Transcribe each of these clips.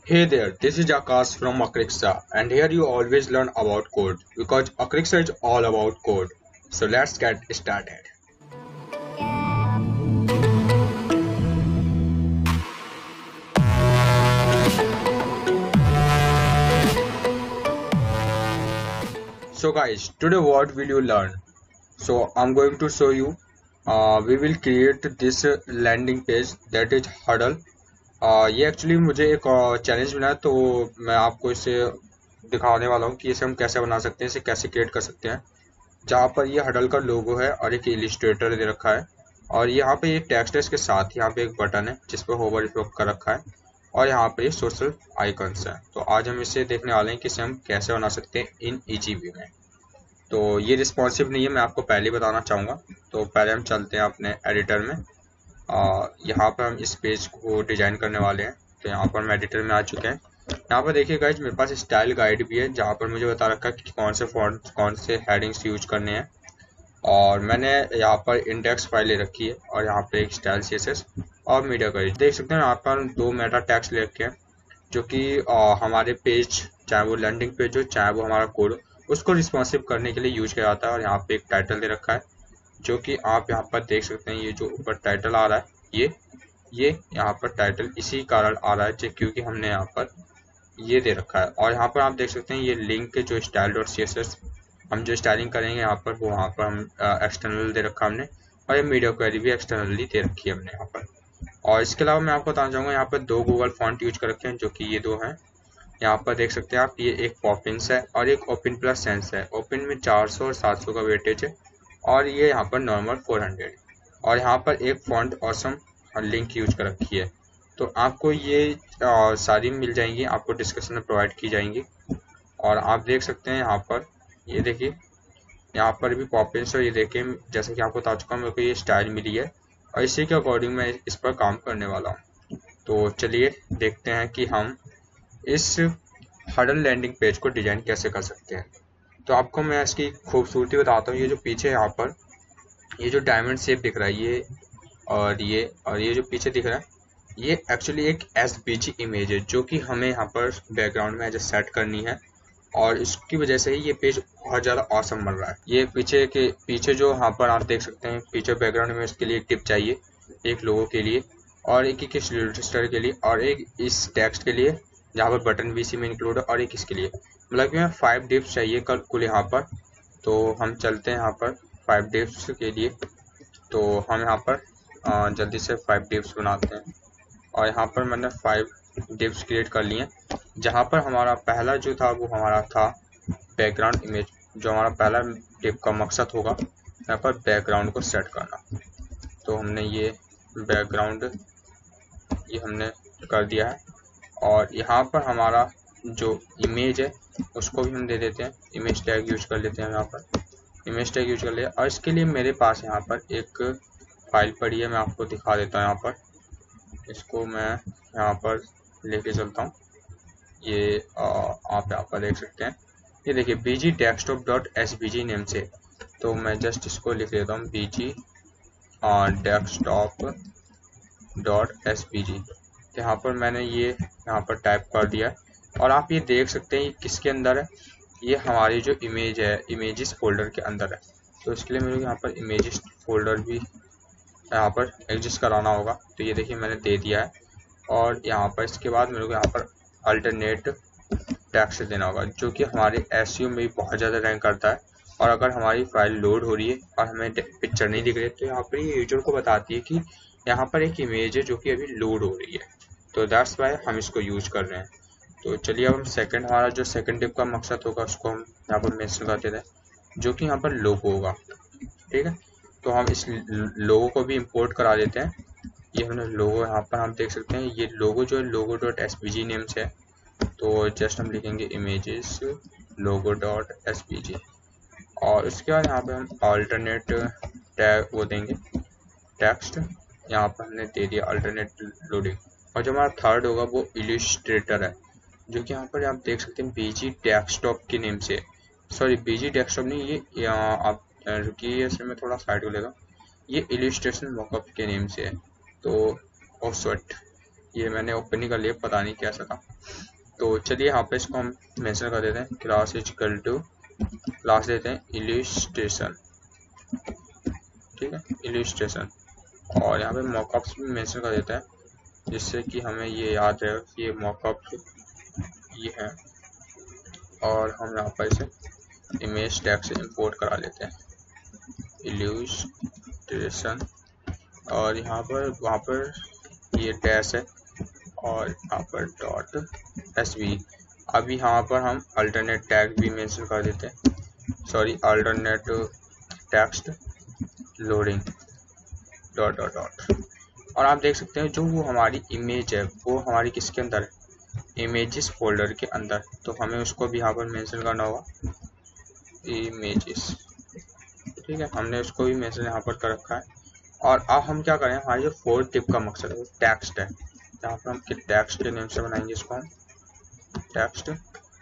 Hey there, this is Akash from Akrixa, and here you always learn about code because Akrixa is all about code. So let's get started. So guys, today what will you learn? So I'm going to show you. We will create this landing page that is Huddle. ये actually मुझे एक challenge मिला है, तो मैं आपको इसे दिखाने वाला हूँ कि इसे हम कैसे बना सकते हैं, इसे कैसे क्रिएट कर सकते हैं। जहाँ पर ये हडल का लोगो है और एक इलिस्ट्रेटर दे रखा है, और यहाँ पे ये टेक्स्ट है, इसके साथ यहाँ पे एक बटन है जिस पर होवर कर रखा है, और यहाँ पे ये सोशल आइकन्स है। तो आज हम इसे देखने वाले हैं कि इसे हम कैसे बना सकते हैं इन ईजीबी में। तो ये रिस्पॉन्सिव नहीं है, मैं आपको पहले ही बताना चाहूँगा। तो पहले हम चलते हैं अपने एडिटर में। यहाँ पर हम इस पेज को डिजाइन करने वाले हैं। तो यहाँ पर हम एडिटर में आ चुके हैं। यहाँ पर देखिए गाइज, मेरे पास स्टाइल गाइड भी है जहाँ पर मुझे बता रखा है कि कौन से फॉन्ट, कौन से हेडिंग्स यूज करने हैं। और मैंने यहाँ पर इंडेक्स फाइल ले रखी है, और यहाँ पे एक स्टाइल सीएसएस और मीडिया गाइड देख सकते हैं। यहाँ पर दो मेटा टैग्स ले रखे हैं जो कि हमारे पेज, चाहे वो लैंडिंग पेज हो चाहे वो हमारा कोड हो, उसको रिस्पॉन्सिव करने के लिए यूज किया जाता है। और यहाँ पे एक टाइटल दे रखा है जो कि आप यहाँ पर देख सकते हैं। ये जो ऊपर टाइटल आ रहा है, ये यहाँ पर टाइटल इसी कारण आ रहा है क्योंकि हमने यहाँ पर ये दे रखा है। और यहाँ पर आप देख सकते हैं ये लिंक जो style dot C S S, हम जो स्टाइलिंग करेंगे यहाँ पर, वो वहाँ पर हम एक्सटर्नल दे रखा हमने, और ये मीडिया क्वेरी भी एक्सटर्नली दे रखी है हमने यहाँ पर। और इसके अलावा मैं आपको बताना चाहूँगा, यहाँ पर दो गूगल फॉन्ट यूज कर रखे हैं जो कि ये दो हैं। यहाँ पर देख सकते हैं आप, ये एक पॉपिंस है और एक ओपन प्लस सेंस है। ओपन में 400 और 700 का वेटेज है, और ये यहाँ पर नॉर्मल 400। और यहाँ पर एक फॉन्ट ऑसम लिंक यूज कर रखी है। तो आपको ये सारी मिल जाएंगी, आपको डिस्क्रिप्शन में प्रोवाइड की जाएंगी। और आप देख सकते हैं यहाँ पर, ये देखिए यहाँ पर भी पॉपिंस, और ये देखिए जैसे कि आपको बता चुका हूँ, मेरे को ये स्टाइल मिली है और इसी के अकॉर्डिंग मैं इस पर काम करने वाला हूँ। तो चलिए देखते हैं कि हम इस हडल लैंडिंग पेज को डिजाइन कैसे कर सकते हैं। तो आपको मैं इसकी खूबसूरती बताता हूँ। ये जो पीछे यहाँ पर ये जो डायमंड शेप दिख रहा है, ये जो पीछे दिख रहा है, ये एक्चुअली एक एसवीजी इमेज है जो कि हमें यहाँ पर बैकग्राउंड में एज सेट करनी है, और इसकी वजह से ही ये पेज बहुत ज़्यादा ऑसम बन रहा है। ये पीछे जो यहाँ पर आप देख सकते हैं, पीछे बैकग्राउंड में इसके लिए एक टिप चाहिए, एक लोगो के लिए, और एक रजिस्टर के लिए, और एक इस टेक्स्ट के लिए जहाँ पर बटन भी इसी में इंक्लूड है, और एक इसके लिए। मतलब कि हमें 5 डिप्स चाहिए कुल यहाँ पर। तो हम चलते हैं यहाँ पर 5 डिप्स के लिए। तो हम यहाँ पर जल्दी से 5 डिप्स बनाते हैं, और यहाँ पर मैंने 5 डिप्स क्रिएट कर लिए। जहाँ पर हमारा पहला जो था वो हमारा था बैकग्राउंड इमेज। जो हमारा पहला डिप का मकसद होगा यहाँ पर बैकग्राउंड को सेट करना। तो हमने ये बैकग्राउंड ये हमने कर दिया है, और यहाँ पर हमारा जो इमेज है उसको भी हम दे देते हैं, इमेज टैग यूज कर लेते हैं। यहाँ पर इमेज टैग यूज कर लिया, और इसके लिए मेरे पास यहाँ पर एक फाइल पड़ी है, मैं आपको दिखा देता हूँ। यहाँ पर इसको मैं यहाँ पर लेके चलता हूँ। ये आप यहाँ पर देख सकते हैं, ये देखिए bg desktop.svg नेम से। तो मैं जस्ट इसको लिख देता हूँ bg desktop.svg। यहाँ पर मैंने ये यहाँ पर टाइप कर दिया है, और आप ये देख सकते हैं ये किसके अंदर है, ये हमारी जो इमेज है इमेजेस फोल्डर के अंदर है। तो इसके लिए मेरे को यहाँ पर इमेजेस फोल्डर भी यहाँ पर एग्जिस्ट कराना होगा। तो ये देखिए मैंने दे दिया है, और यहाँ पर इसके बाद मेरे को यहाँ पर अल्टरनेट टेक्स्ट देना होगा जो कि हमारे एसईओ में भी बहुत ज़्यादा रैंक करता है। और अगर हमारी फाइल लोड हो रही है और हमें पिक्चर नहीं दिख रही, तो यहाँ पर ये यूजर को बताती है कि यहाँ पर एक इमेज है जो कि अभी लोड हो रही है। तो दैट्स वाई हम इसको यूज कर रहे हैं। तो चलिए अब हम हमारा जो सेकंड डिप का मकसद होगा उसको हम यहाँ पर मेंशन कर देते हैं, जो कि यहाँ पर लोगो होगा। ठीक है, तो हम इस लोगो को भी इंपोर्ट करा देते हैं। ये हमने लोगो यहाँ पर हम देख सकते हैं, ये लोगो जो है लोगो डॉट एसवीजी नेम से है। तो जस्ट हम लिखेंगे इमेजेस लोगो डॉट एसवीजी, और उसके बाद यहाँ पे हम अल्टरनेट टैग वो देंगे टेक्स्ट। यहाँ पर हमने दे दिया अल्टरनेट लोडिंग। और जो हमारा थर्ड होगा वो इलिस्ट्रेटर है, जो कि यहाँ पर आप देख सकते हैं बीजी डेस्कटॉप के नेम से। सॉरी, बीजी डेस्कटॉप नहीं, ये आप रुकिए, इसमें मैं थोड़ा साइड को लेगा, ये इलिस्ट्रेशन मॉकअप के नेम से है। तो ऑफ स्वेट ये मैंने ओपन ही कर लिया, पता नहीं कैसा था। तो चलिए यहाँ पे इसको हम मेंशन कर देते हैं, class is equal to, class देते हैं इलिस्ट्रेशन, ठीक है, इलिस्ट्रेशन। और यहाँ पे मॉकअप्स भी मेंशन कर देते हैं, जिससे कि हमें ये याद रहे कि ये मॉकअप्स ये है। और हम यहाँ पर इसे इमेज टैग से इंपोर्ट करा लेते हैं, इलिस्ट्रेशन। और यहाँ पर वहाँ पर ये डैश है, और यहाँ पर डॉट एसवी। अब यहाँ पर हम अल्टरनेट टैग भी मेंशन कर देते हैं, sorry alternate text loading dot dot dot. और आप देख सकते हैं जो वो हमारी इमेज है वो हमारी किसके अंदर है, इमेजेस फोल्डर के अंदर। तो हमें उसको भी यहाँ पर मेंशन करना होगा, इमेजेस, ठीक है, हमने उसको भी मेंशन यहाँ पर कर रखा है। और अब हम क्या करें, हमारी जो फोर्थ टिप का मकसद है वो टेक्स्ट है। यहाँ पर हम टेक्स्ट के नेम से बनाएंगे इसको हम टेक्स्ट।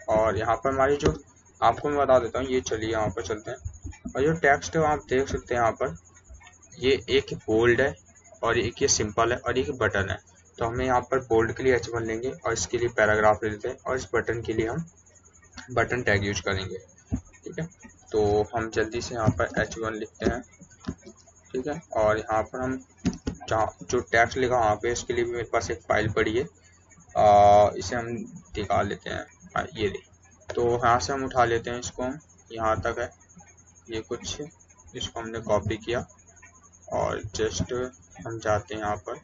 और यहाँ पर हमारी जो, आपको मैं बता देता हूँ, ये चलिए यहाँ पर चलते हैं। और जो टेक्स्ट है आप देख सकते हैं यहाँ पर, ये एक बोल्ड है और एक ये सिंपल है और एक बटन है। तो हमें यहाँ पर बोल्ड के लिए H1 लेंगे और इसके लिए पैराग्राफ ले लेते हैं, और इस बटन के लिए हम बटन टैग यूज करेंगे, ठीक है। तो हम जल्दी से यहाँ पर H1 लिखते हैं, ठीक है। और यहाँ पर हम जहाँ जो टेक्स्ट लिखा वहाँ पे, इसके लिए भी मेरे पास एक फाइल पड़ी है, इसे हम निकाल लेते हैं, ये ले। तो यहाँ से हम उठा लेते हैं इसको, हम यहाँ तक है ये कुछ, इसको हमने कॉपी किया और जस्ट हम जाते हैं यहाँ पर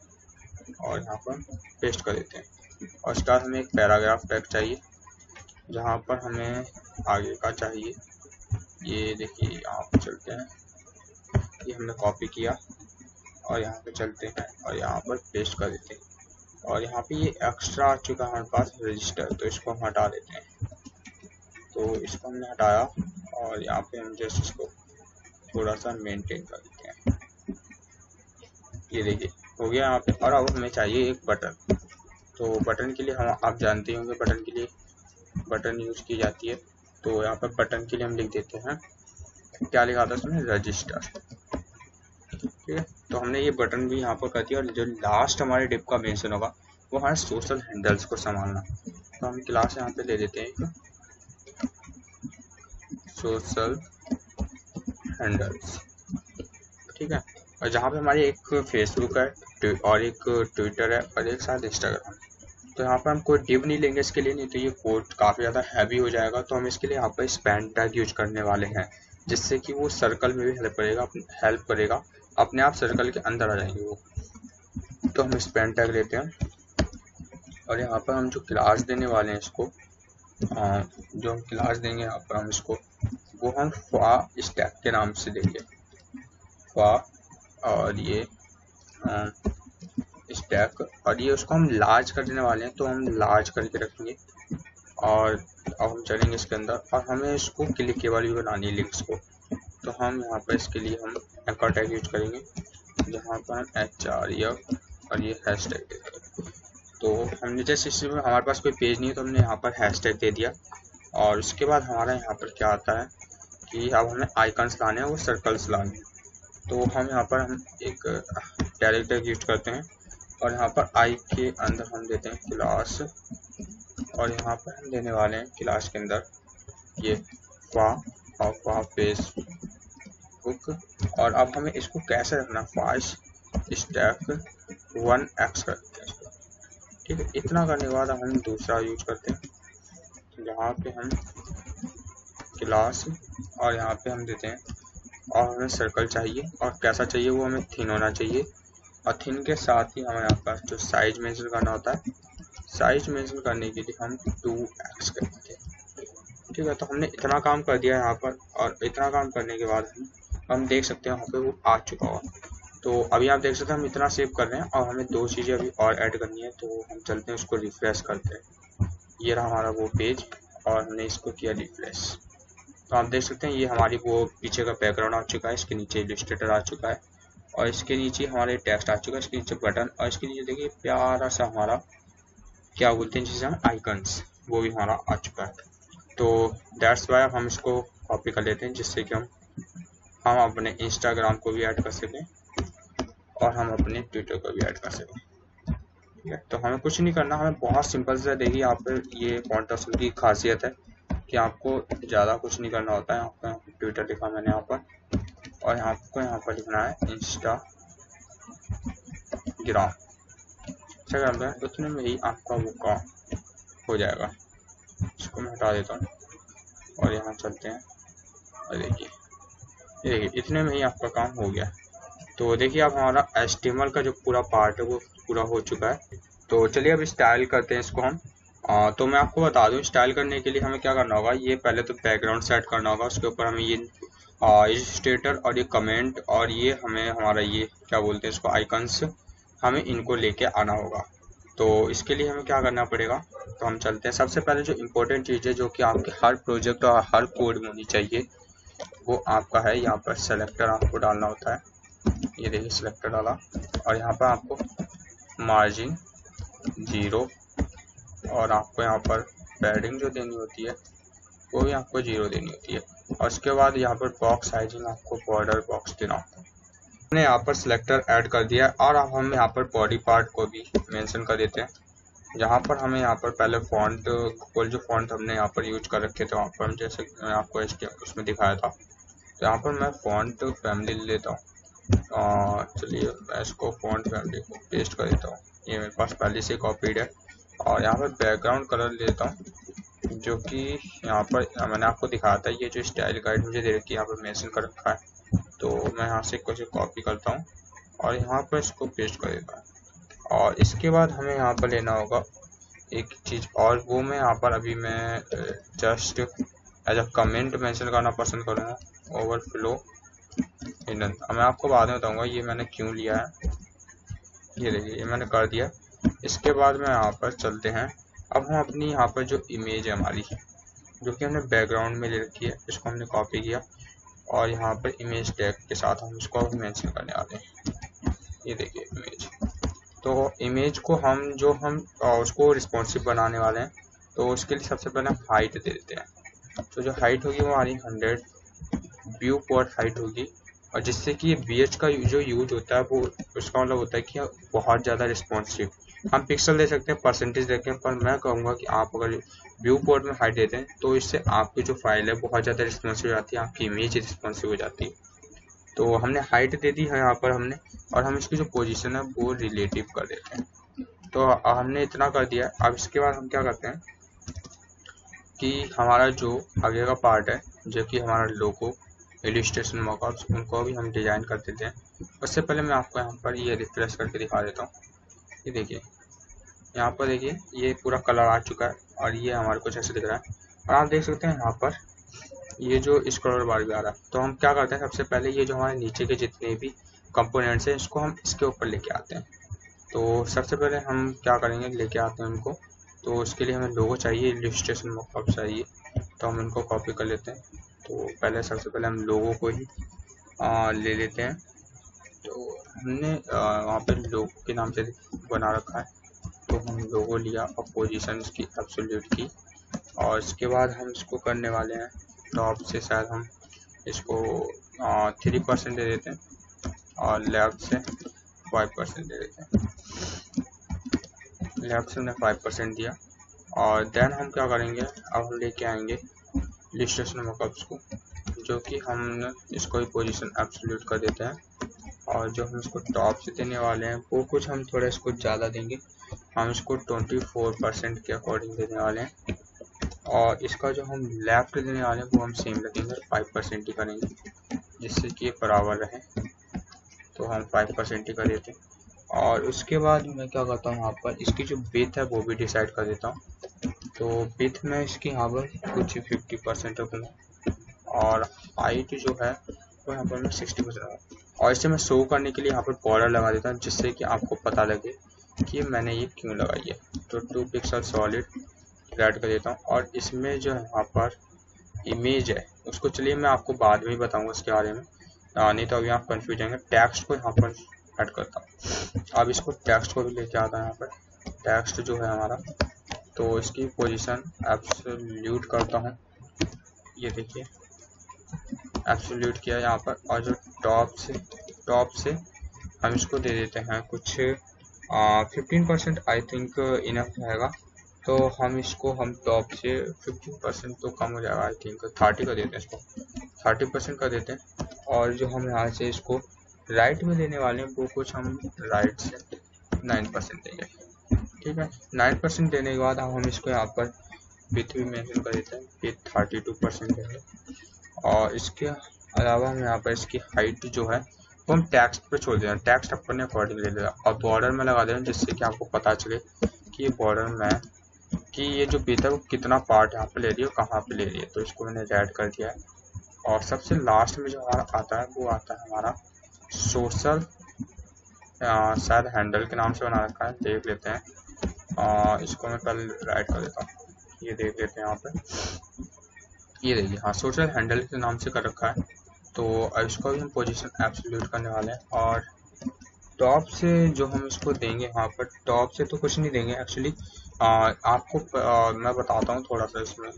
और यहाँ पर पेस्ट कर देते हैं। और उसके बाद हमें एक पैराग्राफ टैग चाहिए, जहाँ पर हमें आगे का चाहिए। ये देखिए यहाँ पर चलते हैं, ये हमने कॉपी किया और यहाँ पे चलते हैं और यहाँ पर पेस्ट कर देते हैं। और यहाँ पे ये एक्स्ट्रा आ चुका है हमारे पास रजिस्टर, तो इसको हम हटा देते हैं। तो इसको हमने हटाया और यहाँ पे हम जस्ट इसको थोड़ा सा मेंटेन कर देते हैं, ये देखिए हो गया यहाँ पे। और अब हमें चाहिए एक बटन। तो बटन के लिए हम, आप जानते होंगे बटन के लिए बटन यूज की जाती है। तो यहाँ पर बटन के लिए हम लिख देते हैं, क्या लिखा था उसमें, रजिस्टर, ठीक है। तो हमने ये बटन भी यहाँ पर कर दिया। और जो लास्ट हमारे डिप का मेंशन होगा वो हमारे सोशल हैंडल्स को संभालना। तो हम क्लास यहाँ पे ले लेते हैं सोशल हैंडल्स, ठीक है। और जहाँ पे हमारी एक फेसबुक है और एक ट्विटर है और एक साथ इंस्टाग्राम। तो यहाँ पर हम कोई डिव नहीं लेंगे इसके लिए, नहीं तो ये कोड काफ़ी ज़्यादा हैवी हो जाएगा। तो हम इसके लिए यहाँ पर स्पैन टैग यूज करने वाले हैं, जिससे कि वो सर्कल में भी हेल्प करेगा, अपने आप सर्कल के अंदर आ जाएंगे वो। तो हम स्पैन टैग लेते हैं और यहाँ पर हम जो क्लास देने वाले हैं इसको, जो हम क्लास देंगे यहाँ पर हम इसको, वो हम फा स्टैक के नाम से देंगे, फा। और ये स्टैक, और ये उसको हम लार्ज कर देने वाले हैं, तो हम लार्ज करके रखेंगे। और अब हम चलेंगे इसके अंदर, और हमें इसको क्लिकेबल भी बनानी है लिंक्स को। तो हम यहाँ पर इसके लिए हम एंकर टैग यूज करेंगे, जहाँ पर हम HREF और ये हैशटैग देंगे। तो हमने जैसे इसमें हमारे पास कोई पेज नहीं है तो हमने यहाँ पर हैशटैग दे दिया। और उसके बाद हमारा यहाँ पर क्या आता है कि अब हमें आइकन्स लाने हैं, वो सर्कल्स लाने हैं। तो हम यहाँ पर हम एक कैरेक्टर यूज करते हैं और यहाँ पर आई के अंदर हम देते हैं क्लास, और यहाँ पर हम देने वाले हैं क्लास के अंदर ये फा फेसबुक। और अब हमें इसको कैसे रखना, फास्ट स्टैक 1x करते हैं इसको, ठीक है। इतना करने के बाद हम दूसरा यूज करते हैं, जहाँ पे हम क्लास और यहाँ पे हम देते हैं, और हमें सर्कल चाहिए और कैसा चाहिए, वो हमें थिन होना चाहिए। और थिन के साथ ही हमें यहाँ पर जो साइज मेंशन करना होता है, साइज मेंशन करने के लिए हम 2x करते हैं, ठीक है। तो हमने इतना काम कर दिया यहाँ पर, और इतना काम करने के बाद हम देख सकते हैं वहाँ पे वो आ चुका होगा। तो अभी आप देख सकते हैं हम इतना सेव कर रहे हैं और हमें दो चीज़ें अभी और ऐड करनी है। तो हम चलते हैं उसको रिफ्रेश करते हैं, ये रहा हमारा वो पेज और हमने इसको किया रिफ्रेश। तो आप देख सकते हैं ये हमारी वो पीछे का बैकग्राउंड आ चुका है, इसके नीचे इलस्ट्रेटर आ चुका है और इसके नीचे हमारे टेक्स्ट आ चुका है, इसके नीचे बटन, और इसके नीचे देखिए प्यारा सा हमारा क्या बोलते हैं जिसे हम आइकन्स, वो भी हमारा आ चुका है। तो दैट्स वाई हम इसको कॉपी कर लेते हैं, जिससे कि हम अपने इंस्टाग्राम को भी ऐड कर सकें और हम अपने ट्विटर को भी ऐड कर सकें। ठीक है। तो हमें कुछ नहीं करना, हमें बहुत सिंपल से, देखिए यहाँ पे ये फॉन्ट की खासियत है कि आपको ज़्यादा कुछ नहीं करना होता है। यहाँ पे ट्विटर लिखा मैंने यहाँ पर, और यहाँ पर लिखना है इंस्टाग्राम। अच्छा करते हैं, उतने में ही आपका वो काम हो जाएगा। इसको मैं हटा देता हूँ और यहाँ चलते हैं, और देखिए ये देखिए इतने में ही आपका काम हो गया। तो देखिए अब हमारा HTML का जो पूरा पार्ट है वो पूरा हो चुका है। तो चलिए अब स्टाइल करते हैं इसको हम। तो मैं आपको बता दूं, स्टाइल करने के लिए हमें क्या करना होगा, ये पहले तो बैकग्राउंड सेट करना होगा, उसके ऊपर हमें ये इलस्ट्रेटर और ये कमेंट और ये हमें हमारा ये क्या बोलते हैं इसको आइकन्स, हमें इनको लेके आना होगा। तो इसके लिए हमें क्या करना पड़ेगा, तो हम चलते हैं। सबसे पहले जो इम्पोर्टेंट चीज़ है जो कि आपके हर प्रोजेक्ट और हर कोड में होनी चाहिए, वो आपका है यहाँ पर सेलेक्टर आपको डालना होता है। ये देखिए सिलेक्टर डाला, और यहाँ पर आपको मार्जिन 0, और आपको यहाँ पर पैडिंग जो देनी होती है वो भी आपको 0 देनी होती है। और उसके बाद यहाँ पर बॉक्स साइजिंग आपको बॉर्डर बॉक्स देना होता है। हमने यहाँ पर सिलेक्टर ऐड कर दिया है, और अब हम यहाँ पर बॉडी पार्ट को भी मेंशन कर देते हैं। जहाँ पर हमें यहाँ पर पहले फॉन्ट को, जो फॉन्ट हमने यहाँ पर यूज कर रखे थे वहाँ पर, जैसे मैं आपको उसमें दिखाया था, तो यहाँ पर मैं फॉन्ट फैमिली ले लेता हूँ। चलिए मैं इसको फॉन्ट फैमिली को पेस्ट कर देता हूँ, ये मेरे पास पहले से कॉपीड है। और यहाँ पर बैकग्राउंड कलर ले लेता हूँ, जो कि यहाँ पर मैंने आपको दिखाया था, ये जो स्टाइल गाइड मुझे दे रखी है यहाँ पर मेंशन कर रखा है। तो मैं यहाँ से कुछ कॉपी करता हूँ और यहाँ पर इसको पेस्ट कर देता हूँ। और इसके बाद हमें यहाँ पर लेना होगा एक चीज़, और वो मैं यहाँ पर अभी मैं just as a comment mention करना पसंद करूँगा, ओवरफ्लो हिडन। मैं आपको बाद में बताऊँगा ये मैंने क्यों लिया है। ये देखिए ये मैंने कर दिया। इसके बाद में यहाँ पर चलते हैं। अब हम अपनी यहाँ पर जो इमेज है हमारी, जो कि हमने बैकग्राउंड में ले रखी है, इसको हमने कॉपी किया, और यहाँ पर इमेज टैग के साथ हम इसको मेंशन करने वाले हैं। ये देखिए इमेज। तो इमेज को हम उसको रिस्पॉन्सिव बनाने वाले हैं, तो उसके लिए सबसे पहले हम हाइट दे देते हैं। तो जो हाइट होगी वो हमारी 100 व्यू पॉइंट हाइट होगी, और जिससे कि ये BH का जो यूज होता है वो उसका मतलब होता है कि बहुत ज़्यादा रिस्पॉन्सिव। हम पिक्सल दे सकते हैं, परसेंटेज देखें, पर मैं कहूँगा कि आप अगर व्यू पॉइंट में हाइट देते हैं तो इससे आपकी जो फाइल है बहुत ज़्यादा रिस्पॉन्सिव हो जाती है, आपकी इमेज रिस्पॉन्सिव हो जाती है। तो हमने हाइट दे दी है यहाँ पर हमने, और हम इसकी जो पोजीशन है वो रिलेटिव कर देते हैं। तो हमने इतना कर दिया। अब इसके बाद हम क्या करते हैं कि हमारा जो आगे का पार्ट है, जो कि हमारा लोगो, इलस्ट्रेशन मॉकअप्स, उनको भी हम डिजाइन कर देते हैं। उससे पहले मैं आपको यहाँ पर ये रिफ्रेश करके दिखा देता हूँ। ये देखिए यहाँ पर देखिए ये पूरा कलर आ चुका है, और ये हमारे कुछ ऐसे दिख रहा है। और आप देख सकते हैं यहाँ पर ये जो स्क्रॉलर बार भी आ रहा है। तो हम क्या करते हैं, सबसे पहले ये जो हमारे नीचे के जितने भी कंपोनेंट्स हैं इसको हम इसके ऊपर लेके आते हैं। तो सबसे पहले हम क्या करेंगे, लेके आते हैं उनको। तो उसके लिए हमें लोगो चाहिए, इलस्ट्रेशन मॉकअप चाहिए, तो हम इनको कॉपी कर लेते हैं। तो पहले सबसे पहले हम लोगों को ही ले लेते हैं। तो हमने वहाँ पे लोगो के नाम से बना रखा है, तो हम लोगो लिया और पोजीशन इसकी एब्सोल्यूट की, और इसके बाद हम इसको करने वाले हैं टॉप से, शायद हम इसको 3% दे देते हैं, और लेफ्ट से 5% दे देते हैं। लेफ्ट से हमने 5% दिया, और देन हम क्या करेंगे, अब हम लेके आएंगे इलस्ट्रेशन मॉकअप्स को, जो कि हम इसको ही पोजीशन एब्सोल्यूट कर देते हैं। और जो हम इसको टॉप से देने वाले हैं वो कुछ हम थोड़ा इसको ज़्यादा देंगे, हम इसको 24% के अकॉर्डिंग देने वाले हैं। और इसका जो हम लेफ्ट देने वाले हैं वो हम सेम रखेंगे, 5% ही करेंगे, जिससे कि ये बराबर रहे। तो हम 5% ही कर देते हैं। और उसके बाद मैं क्या करता हूँ, यहाँ पर इसकी जो विड्थ है वो भी डिसाइड कर देता हूँ। तो विड्थ में इसकी यहाँ पर कुछ 50% रखूँगा, और हाइट जो है वो यहाँ पर मैं 60% रखूँगा। और इसे मैं शो करने के लिए यहाँ पर बॉर्डर लगा देता हूँ, जिससे कि आपको पता लगे कि मैंने ये क्यों लगाई है। तो 2 पिक्सल सॉलिड ऐड कर देता हूँ। और इसमें जो यहाँ पर इमेज है उसको चलिए मैं आपको बाद में ही बताऊँगा इसके बारे में, नहीं तो अभी आप कंफ्यूज जाएंगे। टेक्स्ट को यहाँ पर ऐड करता हूँ। अब इसको टेक्स्ट को भी लेके आता है यहाँ पर, टेक्स्ट जो है हमारा, तो इसकी पोजीशन एब्सोल्यूट करता हूँ। ये देखिए एब्सोल्यूट किया यहाँ पर, और जो टॉप से हम इसको दे देते हैं कुछ 15% आई थिंक इनफ रहेगा। तो हम टॉप से 15% तो कम हो जाएगा, आई थिंक 30 कर देते हैं इसको, 30% कर देते हैं। और जो हम यहाँ से इसको राइट में देने वाले हैं वो कुछ हम राइट से 9% देंगे। ठीक है, 9% देने के बाद हम इसको यहाँ पर विथ भी मेंशन कर देते हैं, विथ 32% देंगे। और इसके अलावा हम यहाँ पर इसकी हाइट जो है वो हम टेक्स्ट पे छोड़ देंगे, टेक्स्ट अपने अकॉर्डिंग ले लेगा। और बॉर्डर में लगा देंगे जिससे कि आपको पता चले कि ये बॉर्डर में कि ये जो बीता है वो कितना पार्ट यहाँ पे ले रही है और कहाँ पे ले रही है। तो इसको मैंने रेड कर दिया है। और सबसे लास्ट में जो हमारा आता है वो आता है हमारा सोशल, शायद हैंडल के नाम से बना रखा है, देख लेते हैं। इसको मैं कल राइट कर देता हूँ, ये देख लेते हैं यहाँ पे, ये देखिए, हाँ सोशल हैंडल के नाम से कर रखा है। तो अब इसको भी हम पोजीशन एब्सोल्यूट करने वाले हैं। और टॉप से जो हम इसको देंगे यहाँ पर, टॉप से तो कुछ नहीं देंगे एक्चुअली, आपको मैं बताता हूँ थोड़ा सा इसमें,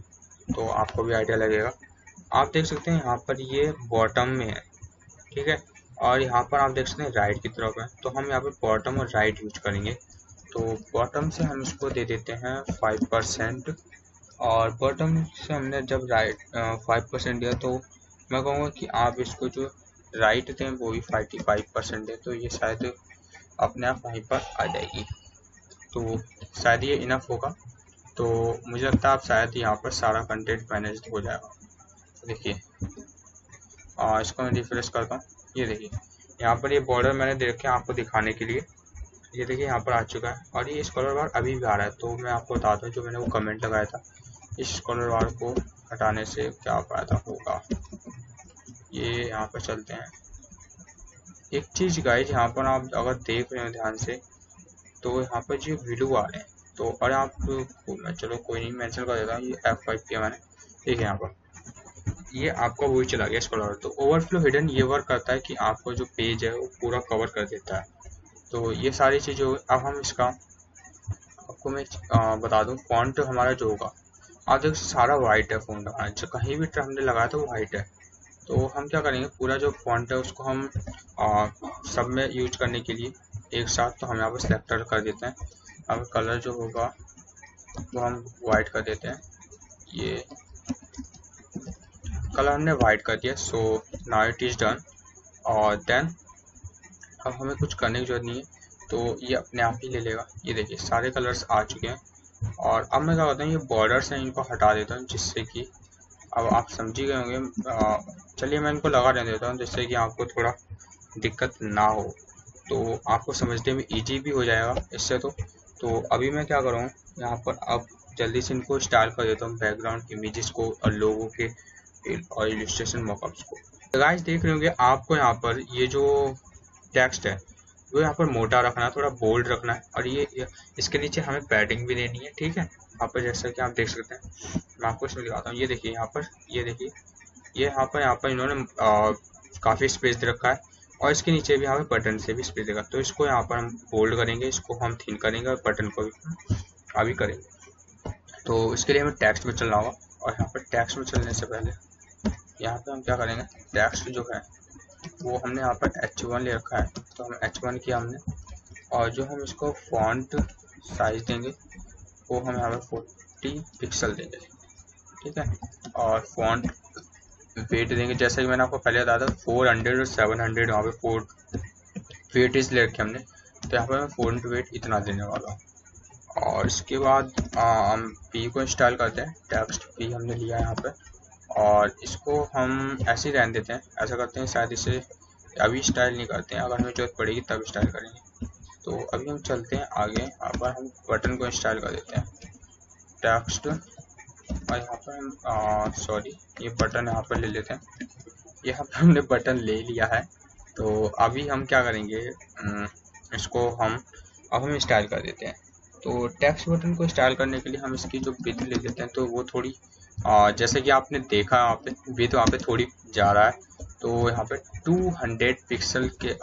तो आपको भी आइडिया लगेगा। आप देख सकते हैं यहाँ पर ये बॉटम में है, ठीक है, और यहाँ पर आप देख सकते हैं राइट की तरफ है। तो हम यहाँ पर बॉटम और राइट यूज करेंगे। तो बॉटम से हम इसको दे देते हैं 5%। और बॉटम से हमने जब राइट 5% दिया, तो मैं कहूँगा कि आप इसको जो राइट थे वो भी 55% है, तो ये शायद अपने आप वहीं पर आ जाएगी। तो शायद ये इनफ होगा। तो मुझे लगता है आप शायद यहाँ पर सारा कंटेंट मैनेज हो जाएगा। देखिए, इसको मैं रिफ्रेश करता हूँ, ये देखिए यहाँ पर ये बॉर्डर मैंने दे रखे हैं आपको दिखाने के लिए। ये देखिए यहाँ पर आ चुका है और ये स्कॉलर बार अभी भी आ रहा है। तो मैं आपको बताता हूँ, जो मैंने वो कमेंट लगाया था, इस स्कॉलर बार को हटाने से क्या फायदा होगा। ये यहाँ पर चलते हैं। एक चीज गाइज, यहाँ पर आप अगर देख रहे हो ध्यान से, तो यहाँ पर जो वीडियो आ रहे हैं, तो और आप मैं चलो कोई नहीं मेंशन कर देता हूँ, ये F5 किया मैंने, ठीक है, यहाँ पर ये आपका वही चला गया स्क्रॉलर। तो ओवरफ्लो हिडन ये वर्क करता है कि आपको जो पेज है वो पूरा कवर कर देता है। तो ये सारी चीज़ें। अब हम इसका आपको मैं बता दूं, फॉन्ट हमारा जो होगा, आप देखो सारा वाइट है, फॉन्ट हमारा जो कहीं भी हमने लगाया था वो वाइट है। तो हम क्या करेंगे, पूरा जो फॉन्ट है उसको हम सब में यूज करने के लिए एक साथ, तो हम यहाँ पर सेलेक्टर कर देते हैं। अब कलर जो होगा वो हम वाइट कर देते हैं, ये कलर हमने वाइट कर दिया। So now it is done. और देन अब हमें कुछ करने की जरूरत नहीं है, तो ये अपने आप ही ले लेगा। ये देखिए सारे कलर्स आ चुके हैं। और अब मैं क्या करता हूँ, ये बॉर्डर्स हैं इनको हटा देता हूँ, जिससे कि अब आप समझ ही गए होंगे। चलिए मैं इनको लगा देता हूँ जिससे कि आपको थोड़ा दिक्कत ना हो, तो आपको समझने में इजी भी हो जाएगा इससे। तो अभी मैं क्या करूँ, यहाँ पर अब जल्दी से इनको स्टाइल कर देता हूँ, बैकग्राउंड इमेजेस को और लोगों के और इलस्ट्रेशन मॉकअप्स को। तो गाइस देख रहे होंगे आपको यहाँ पर ये जो टेक्स्ट है वो यहाँ पर मोटा रखना है, थोड़ा बोल्ड रखना है। और ये इसके नीचे हमें पैडिंग भी देनी है, ठीक है। यहाँ पर जैसा कि आप देख सकते हैं, मैं आपको इसमें दिखाता हूँ। ये देखिए यहाँ पर, ये देखिए ये यहाँ पर इन्होंने काफ़ी स्पेस दे रखा है। और इसके नीचे भी हमें बटन से भी स्पेस देगा। तो इसको यहाँ पर हम बोल्ड करेंगे, इसको हम थिन करेंगे और बटन को भी अभी करेंगे। तो इसके लिए हमें टेक्स्ट में चलना होगा। और यहाँ पर टेक्स्ट में चलने से पहले यहाँ पे हम क्या करेंगे, टेक्स्ट जो है वो हमने यहाँ पर H1 ले रखा है, तो हम H1 किया हमने। और जो हम इसको फॉन्ट साइज देंगे वो हम यहाँ पर 40 पिक्सल देंगे, ठीक है। और फॉन्ट वेट देंगे, जैसा कि मैंने आपको पहले बताया था, 400 और 700 यहाँ पे फोर वेट इस ले रखे हमने। तो यहाँ पर मैं फॉन्ट वेट इतना देने वाला हूँ। और इसके बाद हम P को इंस्टॉल करते हैं, टेक्स्ट P हमने लिया यहाँ पर। और इसको हम ऐसे ही रहने देते हैं, ऐसा करते हैं, शायद इसे अभी स्टाइल नहीं करते हैं, अगर हमें जरूरत पड़ेगी तब स्टाइल करेंगे। तो अभी हम चलते हैं आगे, यहाँ पर हम बटन को इंस्टॉल कर देते हैं, टेक्स्ट। और यहाँ पर हम सॉरी ये बटन यहाँ पर ले लेते हैं। यहाँ पर हमने बटन ले लिया है। तो अभी हम क्या करेंगे, इसको अब हम स्टाइल कर देते हैं। तो टेक्स्ट बटन को स्टाइल करने के लिए हम इसकी जो विड्थ ले लेते हैं, तो वो थोड़ी जैसे कि आपने देखा यहाँ पे विड्थ वहाँ पे थोड़ी जा रहा है, तो यहाँ पे 200 पिक्सल के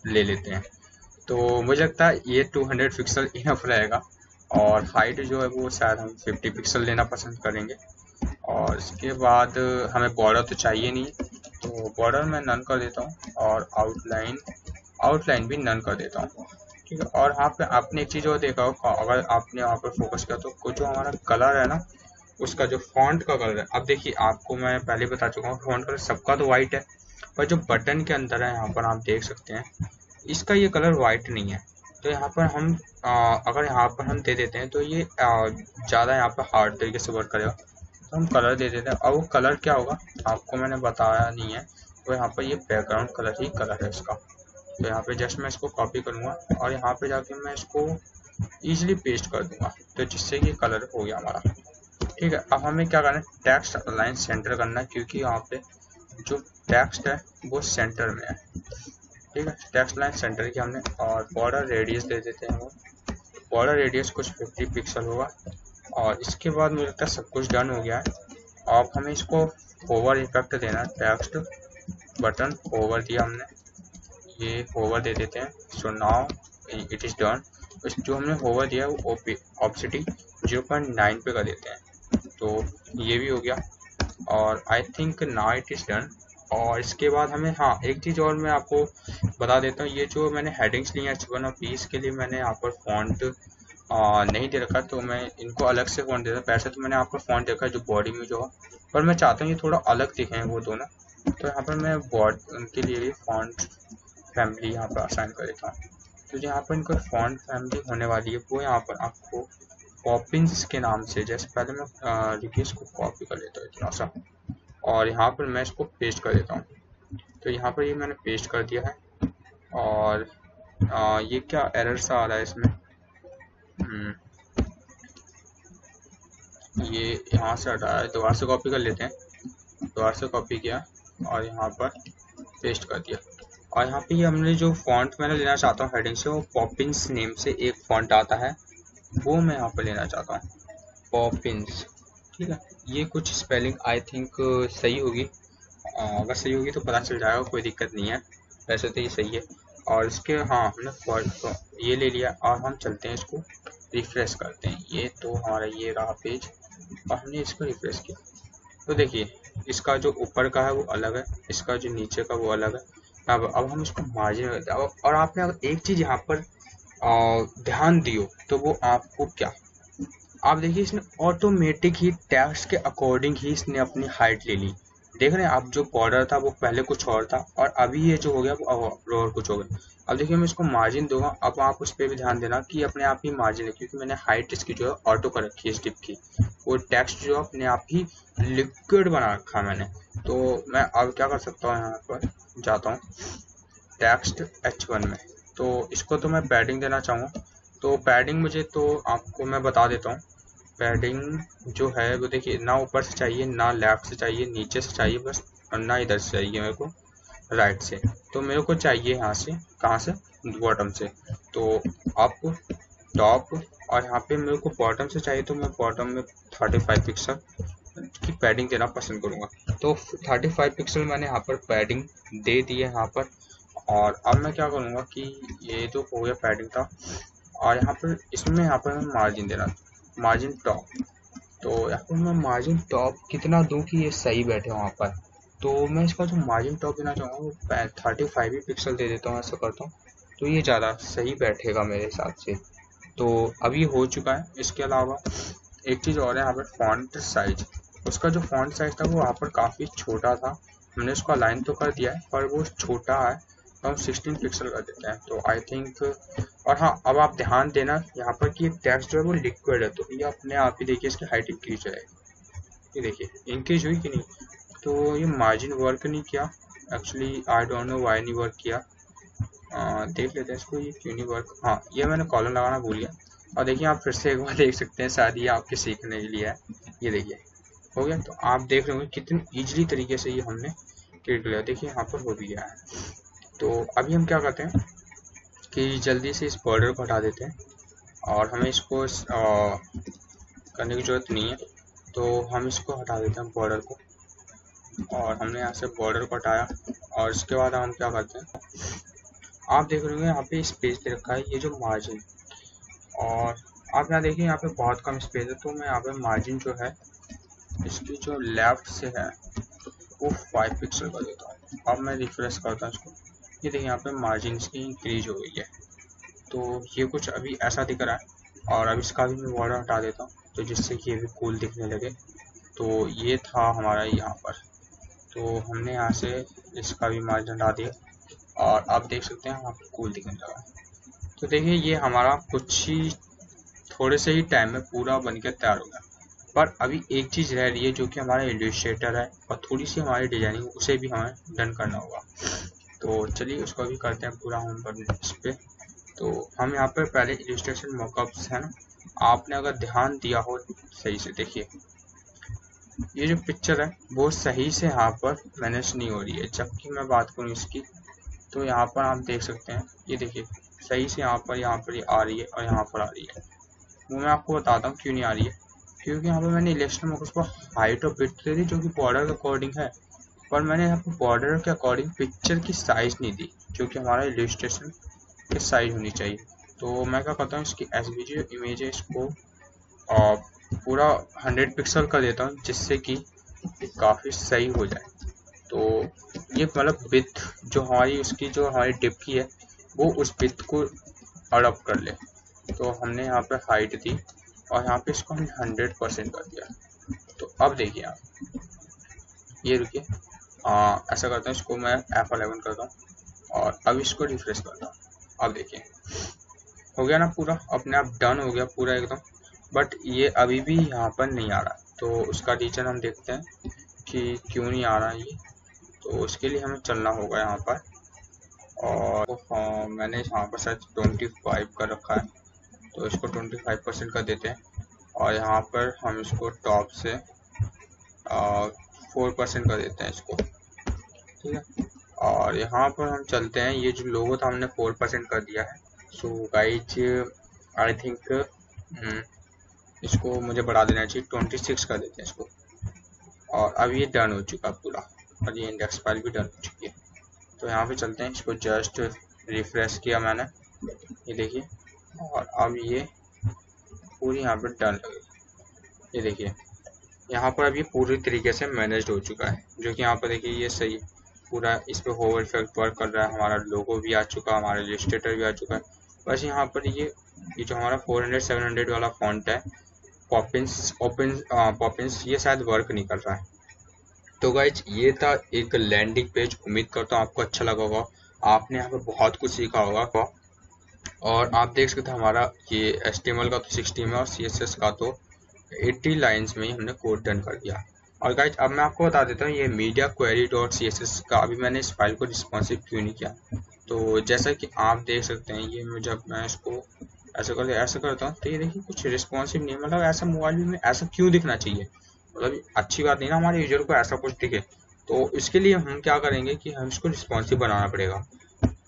ले लेते हैं। तो मुझे लगता है ये 200 पिक्सल इनफ रहेगा। और हाइट जो है वो शायद हम 50 पिक्सल लेना पसंद करेंगे। और इसके बाद हमें बॉर्डर तो चाहिए नहीं, तो बॉर्डर मैं नन कर देता हूँ। और आउटलाइन भी नन कर देता हूँ। ठीक है। और यहाँ पे आपने एक चीज़ और देखा हो, अगर आपने यहाँ पर फोकस किया तो जो हमारा कलर है ना, उसका जो फॉन्ट का कलर है, अब देखिए आपको मैं पहले बता चुका हूँ फॉन्ट कलर सबका तो वाइट है, पर जो बटन के अंदर है यहाँ पर आप देख सकते हैं इसका ये कलर वाइट नहीं है। तो यहाँ पर हम अगर यहाँ पर हम दे देते हैं तो ये ज़्यादा यहाँ पर हार्ड तरीके से वर्क करेगा, तो हम कलर दे देते हैं। और वो कलर क्या होगा आपको मैंने बताया नहीं है, तो यहाँ पर ये बैकग्राउंड कलर ही कलर है इसका। तो यहाँ पे जस्ट मैं इसको कॉपी करूँगा और यहाँ पे जाके मैं इसको इजीली पेस्ट कर दूंगा, तो जिससे कि कलर हो गया हमारा। ठीक है, अब हमें क्या करना है, टेक्स्ट अलाइन सेंटर करना है, क्योंकि यहाँ पे जो टेक्स्ट है वो सेंटर में है। ठीक है, टेक्स्ट लाइन सेंटर की हमने, और बॉर्डर रेडियस दे देते हैं वो, बॉर्डर रेडियस कुछ 50 पिक्सल होगा। और इसके बाद मुझे लगता है सब कुछ डन हो गया है। अब हमें इसको होवर इफेक्ट देना है, टेक्स्ट बटन होवर दिया हमने, ये होवर दे देते हैं। So now it is done. जो हमने होवर दिया है वो ऑप्सिटी 0.9 पे कर देते हैं, तो ये भी हो गया। और I think now it is done. और इसके बाद हमें, हाँ एक चीज़ और मैं आपको बता देता हूँ, ये जो मैंने हेडिंग्स ली हैं H1 और P, के लिए मैंने यहाँ पर फॉन्ट नहीं दे रखा, तो मैं इनको अलग से फॉन्ट देता हूँ। वैसे तो मैंने यहाँ पर फॉन्ट देखा है जो बॉडी में जो है, पर मैं चाहता हूँ ये थोड़ा अलग दिखें वो दोनों, तो यहाँ पर मैं बॉड उनके लिए भी फॉन्ट फैमिली यहाँ पर असाइन कर देता हूँ। तो यहाँ पर इनको फॉन्ट फैमिली होने वाली है वो यहाँ पर आपको पॉपिंस के नाम से, जैसे पहले मैं रिक्वेस्ट को कॉपी कर लेता हूँ इतना सा, और यहाँ पर मैं इसको पेस्ट कर देता हूँ। तो यहाँ पर ये मैंने पेस्ट कर दिया है। और ये क्या एरर सा आ रहा है इसमें, ये यहाँ से हटाया है, दोबारा से कॉपी कर लेते हैं। दोबारा से कॉपी किया और यहाँ पर पेस्ट कर दिया। और यहाँ पे ये हमने जो फॉन्ट मैंने लेना चाहता हूँ हेडिंग से, वो पॉपिंस नेम से एक फॉन्ट आता है, वो मैं यहाँ पर लेना चाहता हूँ, पॉपिंस। ठीक है, ये कुछ स्पेलिंग आई थिंक सही होगी, अगर सही होगी तो पता चल जाएगा, कोई दिक्कत नहीं है, वैसे तो ये सही है। और इसके, हाँ हमने तो ये ले लिया और हम चलते हैं इसको रिफ्रेश करते हैं। ये तो हमारा ये रहा पेज और हमने इसको रिफ्रेश किया, तो देखिए इसका जो ऊपर का है वो अलग है, इसका जो नीचे का वो अलग है। अब हम इसको मार्जिन करते हैं। और आपने अगर एक चीज यहाँ पर ध्यान दियो तो वो आपको क्या, आप देखिए इसने ऑटोमेटिक ही टेक्स्ट के अकॉर्डिंग ही इसने अपनी हाइट ले ली। देख रहे हैं आप, जो बॉर्डर था वो पहले कुछ और था और अभी ये जो हो गया वो और कुछ हो गया। अब देखिए मैं इसको मार्जिन दूंगा, अब आप उस पर भी ध्यान देना कि अपने आप ही मार्जिन है, क्योंकि मैंने हाइट इसकी जो है ऑटो कर रखी है इस टिप की, वो टेक्स्ट जो अपने आप ही लिक्विड बना रखा है मैंने। तो मैं अब क्या कर सकता हूँ, यहाँ पर जाता हूँ टेक्स्ट H1 में, तो इसको तो मैं पैडिंग देना चाहूँगा। तो पैडिंग मुझे, तो आपको मैं बता देता हूँ, पैडिंग जो है वो देखिए ना ऊपर से चाहिए ना लेफ्ट से चाहिए, नीचे से चाहिए बस, और ना इधर से चाहिए मेरे को राइट से। तो मेरे को चाहिए यहाँ से, कहाँ से, बॉटम से। तो अप टॉप, और यहाँ पे मेरे को बॉटम से चाहिए, तो मैं बॉटम में 35 पिक्सल की पैडिंग देना पसंद करूँगा। तो 35 पिक्सल मैंने यहाँ पर पैडिंग दे दी है यहाँ पर। और अब मैं क्या करूँगा कि ये तो हो गया पैडिंग था, और यहाँ पर मैं मार्जिन देना, मार्जिन टॉप। तो यहाँ पर मैं मार्जिन टॉप कितना दूं कि ये सही बैठे वहाँ पर, तो मैं इसका जो मार्जिन टॉप देना चाहूँगा वो 35 ही पिक्सल दे देता हूँ, ऐसा करता हूँ, तो ये ज़्यादा सही बैठेगा मेरे हिसाब से। तो अभी हो चुका है। इसके अलावा एक चीज़ और है, यहाँ पर फॉन्ट साइज, उसका जो फॉन्ट साइज था वो यहाँ पर काफ़ी छोटा था, हमने उसको अलाइन तो कर दिया है पर वो छोटा है, तो हम 16 पिक्सल कर देते हैं, तो आई थिंक। और हाँ अब आप ध्यान देना यहाँ पर कि टेक्स्ट जो है वो लिक्विड है, तो ये अपने आप ही देखिए इसकी हाइट इंक्रीज है, ये देखिए इंक्रीज हुई कि नहीं। तो ये मार्जिन वर्क नहीं किया actually, I don't know why नहीं वर्क किया। देख लेते हैं इसको, ये क्यों नहीं वर्क, हाँ ये मैंने कॉलम लगाना भूल गया। और देखिए आप फिर से एक बार देख सकते हैं, शायद ये आपके सीखने के लिए है, ये देखिए हो गया। तो आप देख रहे होंगे कितनी इजीली तरीके से ये हमने क्रिएट लिया, देखिए यहाँ पर हो भी गया है। तो अभी हम क्या करते हैं कि जल्दी से इस बॉर्डर को हटा देते हैं, और हमें इसको करने की जरूरत नहीं है, तो हम इसको हटा देते हैं बॉर्डर को। और हमने यहाँ से बॉर्डर को हटाया, और इसके बाद हम क्या करते हैं, आप देख रहे होंगे यहाँ पे स्पेस दे रखा है, ये जो मार्जिन, और आप यहाँ देखिए यहाँ पे बहुत कम स्पेस है, तो मैं यहाँ पे मार्जिन जो है इसकी जो लेफ्ट से है वो 5 पिक्सल कर देता हूँ। अब मैं रिफ्रेश करता हूँ इसको, ये देखिए यहाँ पे मार्जिन इसकी इंक्रीज हो गई है, तो ये कुछ अभी ऐसा दिख रहा है। और अब इसका भी मैं बॉर्डर हटा देता हूँ तो जिससे कि ये भी कूल दिखने लगे। तो ये था हमारा यहाँ पर, तो हमने यहाँ से इसका भी मार्जिन हटा दिया और आप देख सकते हैं वहाँ कूल दिखने लगा। तो देखिए ये हमारा कुछ ही थोड़े से ही टाइम में पूरा बनकर तैयार हो गया। पर अभी एक चीज़ रह रही है जो कि हमारा इलस्ट्रेटर है और थोड़ी सी हमारी डिजाइनिंग, उसे भी हमें डन करना होगा। तो चलिए उसको भी करते हैं पूरा हम पर इस पे। तो हम यहाँ पर पहले इलस्ट्रेशन मॉकअप्स है ना, आपने अगर ध्यान दिया हो सही से देखिए, ये जो पिक्चर है वो सही से यहाँ पर मैनेज नहीं हो रही है। जबकि मैं बात करूँ इसकी तो यहाँ पर आप देख सकते हैं, ये देखिए सही से यहाँ पर ये आ रही है और यहाँ पर आ रही है। वो मैं आपको बताता हूँ क्यों नहीं आ रही है। क्योंकि यहाँ पर मैंने इलेक्शन मॉकअप्स को हाइट और विड्थ दे दी जो कि बॉर्डर के अकॉर्डिंग है, पर मैंने यहाँ पर बॉर्डर के अकॉर्डिंग पिक्चर की साइज नहीं दी जो कि हमारा इलस्ट्रेशन की साइज होनी चाहिए। तो मैं क्या करता हूँ, इसकी एसवीजी इमेज है इसको पूरा 100 पिक्सल कर देता हूँ जिससे कि काफ़ी सही हो जाए। तो ये मतलब विड्थ जो हमारी उसकी जो हमारी डिप की है वो उस विड्थ को अडॉप्ट कर ले। तो हमने यहाँ पे हाइट दी और यहाँ पे इसको हमने 100% कर दिया। तो अब देखिए आप, ये रुकिए ऐसा करता हूँ, इसको मैं F11 करता हूँ और अब इसको रिफ्रेश करता हूँ। अब देखिए हो गया ना, पूरा अपने आप डन हो गया पूरा एकदम। बट ये अभी भी यहाँ पर नहीं आ रहा, तो उसका रीजन हम देखते हैं कि क्यों नहीं आ रहा है ये। तो उसके लिए हमें चलना होगा यहाँ पर, और हाँ मैंने यहाँ पर शायद 25 कर रखा है, तो इसको 25% कर देते हैं और यहाँ पर हम इसको टॉप से 4% कर देते हैं इसको, ठीक है। और यहाँ पर हम चलते हैं, ये जो लोगो था हमने 4% कर दिया है। सो गाइज आई थिंक इसको मुझे बढ़ा देना चाहिए, 26 कर देते हैं इसको। और अब ये डन हो चुका पूरा और ये इंडेक्स फाइल भी डन हो चुकी है। तो यहाँ पे चलते हैं, इसको जस्ट रिफ्रेश किया मैंने, ये देखिए, और अब ये पूरी यहाँ पे डन लगे। ये देखिए यहाँ पर अब ये पूरी तरीके से मैनेज्ड हो चुका है, जो कि यहाँ पर देखिए ये सही है पूरा। इस पर होवर इफेक्ट वर्क कर रहा है, हमारा लोगो भी आ चुका है, हमारा इलस्ट्रेटर भी आ चुका है। बस यहाँ पर ये जो हमारा 400-700 वाला फॉन्ट है पॉपिंस ये शायद वर्क नहीं कर रहा है। तो गाइज ये था एक लैंडिंग पेज, उम्मीद करता हूँ आपको अच्छा लगा होगा, आपने यहाँ पे बहुत कुछ सीखा होगा। और आप देख सकते हैं हमारा ये HTML का तो 60 में और CSS का तो 80 लाइंस में ही हमने कोड डन कर दिया। और गाइज अब मैं आपको बता देता हूँ ये मीडिया क्वेरी डॉट CSS का अभी मैंने इस फाइल को रिस्पॉन्सिव क्यों नहीं किया। तो जैसा कि आप देख सकते हैं ये जब मैं इसको ऐसा करता हूँ तो ये देखिए कुछ रिस्पॉन्सिव नहीं, मतलब ऐसा मोबाइल में ऐसा क्यों दिखना चाहिए, मतलब अच्छी बात नहीं ना हमारे यूजर को ऐसा कुछ दिखे। तो इसके लिए हम क्या करेंगे कि हम इसको रिस्पॉन्सिव बनाना पड़ेगा।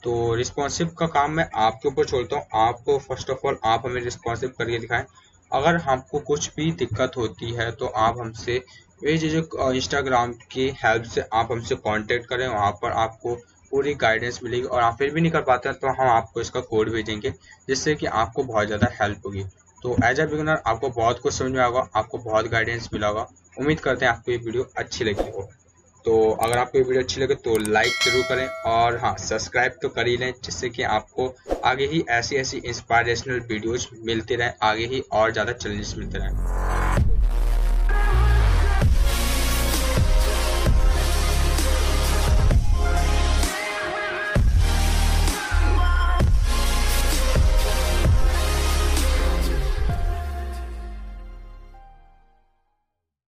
तो रिस्पॉन्सिव का काम मैं आपके ऊपर छोड़ता हूँ, आपको फर्स्ट ऑफ ऑल आप हमें रिस्पॉन्सिव करके दिखाएं। अगर आपको कुछ भी दिक्कत होती है तो आप हमसे ये जो इंस्टाग्राम की हेल्प से आप हमसे कांटेक्ट करें, वहाँ पर आपको पूरी गाइडेंस मिलेगी। और आप फिर भी नहीं कर पाते हैं तो हम आपको इसका कोड भेजेंगे जिससे कि आपको बहुत ज़्यादा हेल्प होगी। तो एज अ बिगिनर आपको बहुत कुछ समझ में आएगा, आपको बहुत गाइडेंस मिला होगा। उम्मीद करते हैं आपको ये वीडियो अच्छी लगी हो। तो अगर आपको ये वीडियो अच्छी लगे तो लाइक जरूर करें और हाँ सब्सक्राइब तो कर ही लें, जिससे कि आपको आगे ही ऐसी इंस्पायरेशनल वीडियोज मिलते रहें, आगे ही और ज़्यादा चैलेंजेस मिलते रहें।